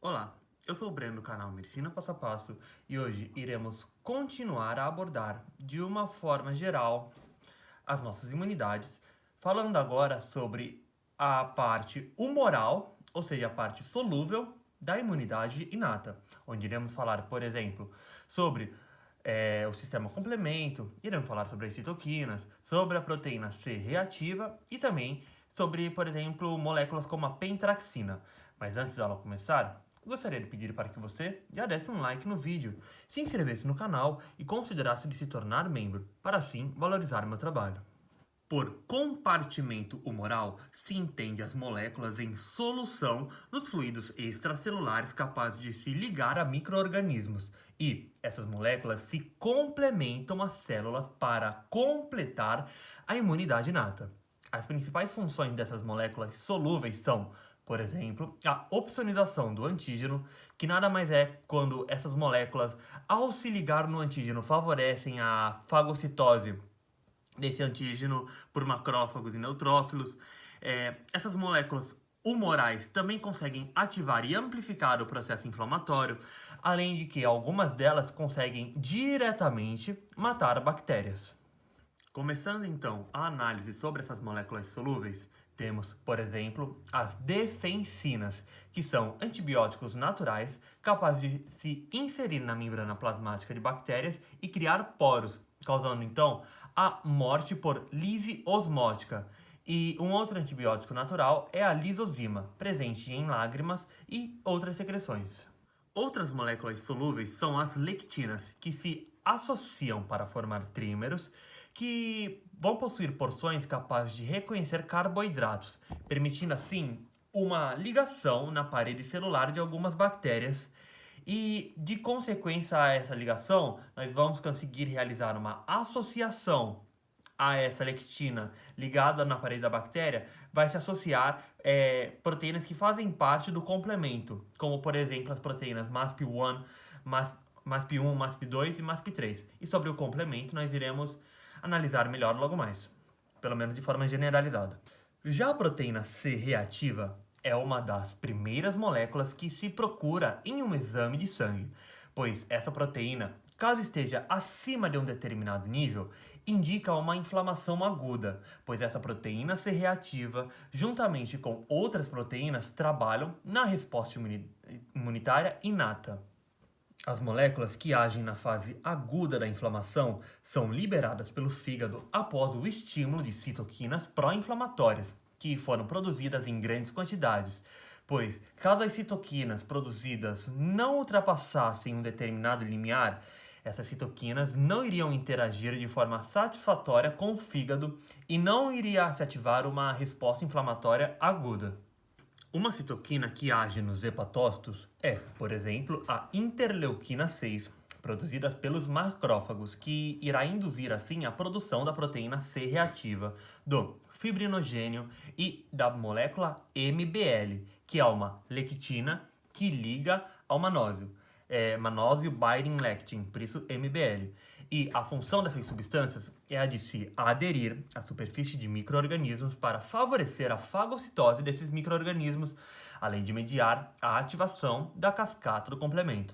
Olá, eu sou o Breno do canal Medicina Passo a Passo e hoje iremos continuar a abordar de uma forma geral as nossas imunidades, falando agora sobre a parte humoral, ou seja, a parte solúvel da imunidade inata, onde iremos falar, por exemplo, sobre o sistema complemento, iremos falar sobre as citoquinas, sobre a proteína C reativa e também sobre, por exemplo, moléculas como a pentraxina. Mas antes dela começar, gostaria de pedir para que você já desse um like no vídeo, se inscrevesse no canal e considerasse de se tornar membro, para assim valorizar meu trabalho. Por compartimento humoral, se entende as moléculas em solução nos fluidos extracelulares capazes de se ligar a micro-organismos. E essas moléculas se complementam às células para completar a imunidade inata. As principais funções dessas moléculas solúveis são, por exemplo, a opsonização do antígeno, que nada mais é quando essas moléculas, ao se ligar no antígeno, favorecem a fagocitose desse antígeno por macrófagos e neutrófilos. Essas moléculas humorais também conseguem ativar e amplificar o processo inflamatório, além de que algumas delas conseguem diretamente matar bactérias. Começando então a análise sobre essas moléculas solúveis, temos, por exemplo, as defensinas, que são antibióticos naturais capazes de se inserir na membrana plasmática de bactérias e criar poros, causando então a morte por lise osmótica. E um outro antibiótico natural é a lisozima, presente em lágrimas e outras secreções. Outras moléculas solúveis são as lectinas, que se associam para formar trímeros, que vão possuir porções capazes de reconhecer carboidratos, permitindo assim uma ligação na parede celular de algumas bactérias. E, de consequência a essa ligação, nós vamos conseguir realizar uma associação a essa lectina ligada na parede da bactéria, vai se associar proteínas que fazem parte do complemento, como por exemplo as proteínas MASP1, MASP1, MASP2 e MASP3. E sobre o complemento nós iremos analisar melhor logo mais, pelo menos de forma generalizada. Já a proteína C reativa é uma das primeiras moléculas que se procura em um exame de sangue, pois essa proteína, caso esteja acima de um determinado nível, indica uma inflamação aguda, pois essa proteína C reativa, juntamente com outras proteínas, trabalham na resposta imunitária inata. As moléculas que agem na fase aguda da inflamação são liberadas pelo fígado após o estímulo de citoquinas pró-inflamatórias, que foram produzidas em grandes quantidades, pois, caso as citoquinas produzidas não ultrapassassem um determinado limiar, essas citoquinas não iriam interagir de forma satisfatória com o fígado e não iria se ativar uma resposta inflamatória aguda. Uma citoquina que age nos hepatócitos é, por exemplo, a interleuquina 6, produzida pelos macrófagos, que irá induzir assim a produção da proteína C reativa, do fibrinogênio e da molécula MBL, que é uma lectina que liga ao manósio. Manósio Binding Lectin, por isso MBL. E a função dessas substâncias é a de se aderir à superfície de micro-organismos para favorecer a fagocitose desses micro-organismos, além de mediar a ativação da cascata do complemento.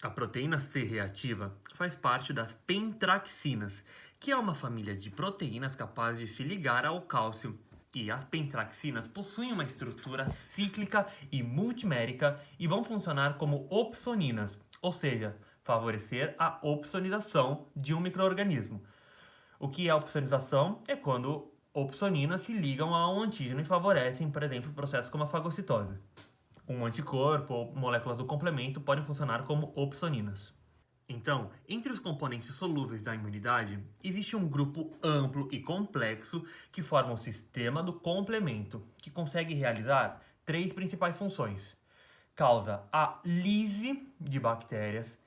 A proteína C reativa faz parte das pentraxinas, que é uma família de proteínas capazes de se ligar ao cálcio. E as pentraxinas possuem uma estrutura cíclica e multimérica e vão funcionar como opsoninas, ou seja, favorecer a opsonização de um micro-organismo. O que é a opsonização? É quando opsoninas se ligam a um antígeno e favorecem, por exemplo, processos como a fagocitose. Um anticorpo ou moléculas do complemento podem funcionar como opsoninas. Então, entre os componentes solúveis da imunidade, existe um grupo amplo e complexo que forma o sistema do complemento, que consegue realizar três principais funções. Causa a lise de bactérias,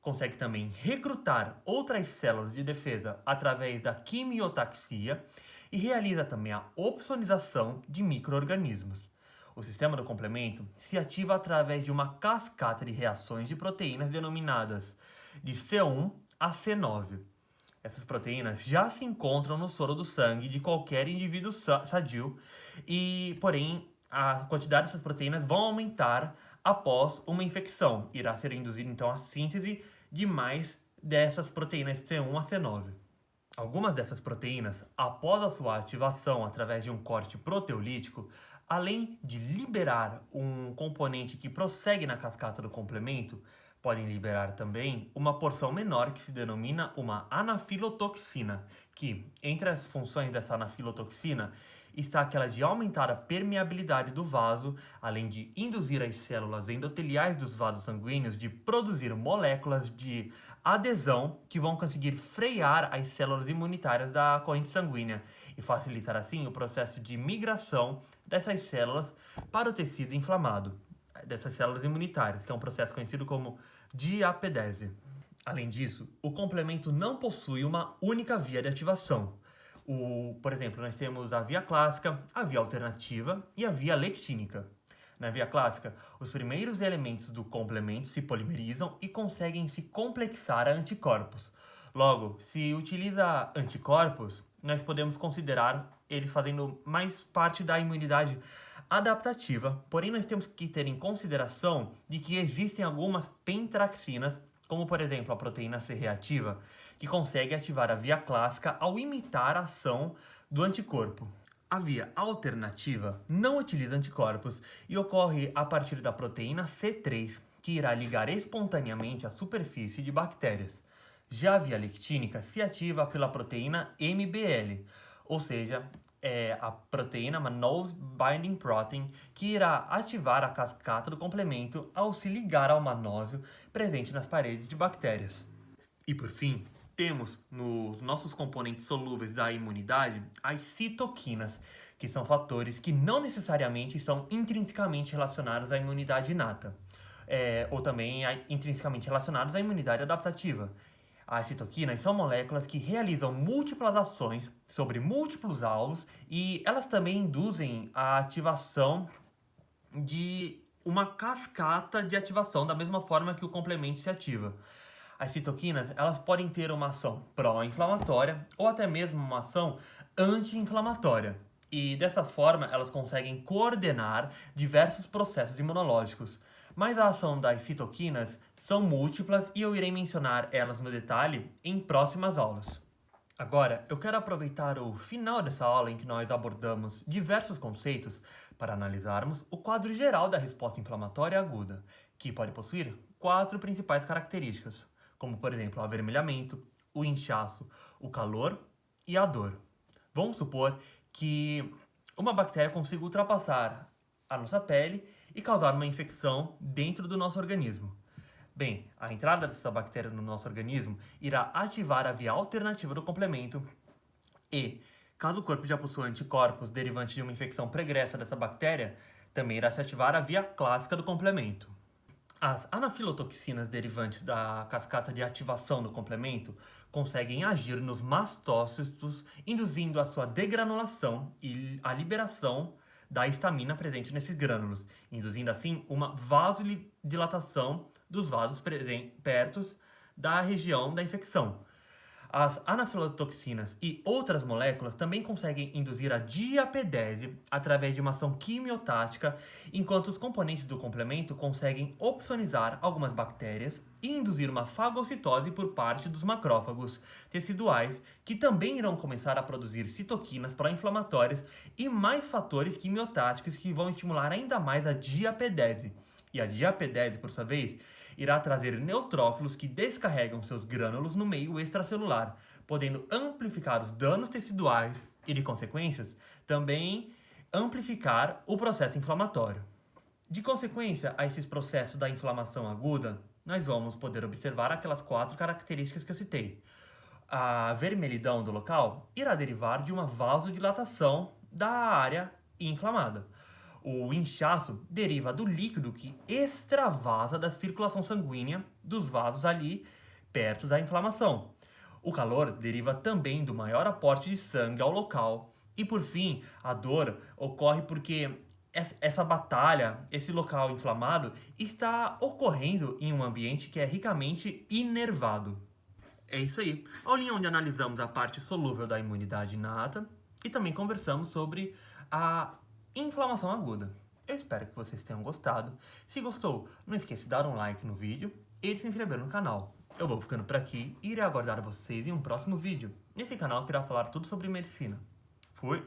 consegue também recrutar outras células de defesa através da quimiotaxia e realiza também a opsonização de micro-organismos. O sistema do complemento se ativa através de uma cascata de reações de proteínas denominadas de C1 a C9. Essas proteínas já se encontram no soro do sangue de qualquer indivíduo sadio porém, a quantidade dessas proteínas vão aumentar após uma infecção. Irá ser induzida então a síntese de mais dessas proteínas C1 a C9. Algumas dessas proteínas, após a sua ativação através de um corte proteolítico, além de liberar um componente que prossegue na cascata do complemento, podem liberar também uma porção menor que se denomina uma anafilotoxina, que, entre as funções dessa anafilotoxina, está aquela de aumentar a permeabilidade do vaso, além de induzir as células endoteliais dos vasos sanguíneos de produzir moléculas de adesão que vão conseguir frear as células imunitárias da corrente sanguínea e facilitar assim o processo de migração dessas células para o tecido inflamado, dessas células imunitárias, que é um processo conhecido como diapedese. Além disso, o complemento não possui uma única via de ativação. Por exemplo, nós temos a via clássica, a via alternativa e a via lectínica. Na via clássica, os primeiros elementos do complemento se polimerizam e conseguem se complexar a anticorpos. Logo, se utiliza anticorpos, nós podemos considerar eles fazendo mais parte da imunidade adaptativa, porém nós temos que ter em consideração de que existem algumas pentraxinas, como por exemplo a proteína C reativa, que consegue ativar a via clássica ao imitar a ação do anticorpo. A via alternativa não utiliza anticorpos e ocorre a partir da proteína C3, que irá ligar espontaneamente à superfície de bactérias. Já a via lectínica se ativa pela proteína MBL, ou seja, é a proteína Mannose Binding Protein, que irá ativar a cascata do complemento ao se ligar ao manósio presente nas paredes de bactérias. E por fim, temos nos nossos componentes solúveis da imunidade as citoquinas, que são fatores que não necessariamente estão intrinsecamente relacionados à imunidade inata, ou também intrinsecamente relacionados à imunidade adaptativa. As citoquinas são moléculas que realizam múltiplas ações sobre múltiplos alvos e elas também induzem a ativação de uma cascata de ativação, da mesma forma que o complemento se ativa. As citoquinas, elas podem ter uma ação pró-inflamatória ou até mesmo uma ação anti-inflamatória. E dessa forma, elas conseguem coordenar diversos processos imunológicos. Mas a ação das citoquinas são múltiplas e eu irei mencionar elas no detalhe em próximas aulas. Agora, eu quero aproveitar o final dessa aula em que nós abordamos diversos conceitos para analisarmos o quadro geral da resposta inflamatória aguda, que pode possuir 4 principais características, como por exemplo o avermelhamento, o inchaço, o calor e a dor. Vamos supor que uma bactéria consiga ultrapassar a nossa pele e causar uma infecção dentro do nosso organismo. Bem, a entrada dessa bactéria no nosso organismo irá ativar a via alternativa do complemento e, caso o corpo já possua anticorpos derivantes de uma infecção pregressa dessa bactéria, também irá se ativar a via clássica do complemento. As anafilotoxinas derivantes da cascata de ativação do complemento conseguem agir nos mastócitos, induzindo a sua degranulação e a liberação da histamina presente nesses grânulos, induzindo assim uma vasodilatação dos vasos perto da região da infecção. As anafilotoxinas e outras moléculas também conseguem induzir a diapedese através de uma ação quimiotática, enquanto os componentes do complemento conseguem opsonizar algumas bactérias e induzir uma fagocitose por parte dos macrófagos teciduais, que também irão começar a produzir citoquinas pró-inflamatórias e mais fatores quimiotáticos que vão estimular ainda mais a diapedese. E a diapedese, por sua vez, irá trazer neutrófilos que descarregam seus grânulos no meio extracelular, podendo amplificar os danos teciduais e, de consequências, também amplificar o processo inflamatório. De consequência a esses processos da inflamação aguda, nós vamos poder observar aquelas 4 características que eu citei. A vermelhidão do local irá derivar de uma vasodilatação da área inflamada. O inchaço deriva do líquido que extravasa da circulação sanguínea dos vasos ali perto da inflamação. O calor deriva também do maior aporte de sangue ao local. E por fim, a dor ocorre porque essa batalha, esse local inflamado, está ocorrendo em um ambiente que é ricamente inervado. É isso aí. Aulinha onde analisamos a parte solúvel da imunidade inata e também conversamos sobre a inflamação aguda. Eu espero que vocês tenham gostado. Se gostou, não esqueça de dar um like no vídeo e de se inscrever no canal. Eu vou ficando por aqui e irei aguardar vocês em um próximo vídeo, nesse canal que irá falar tudo sobre medicina. Fui!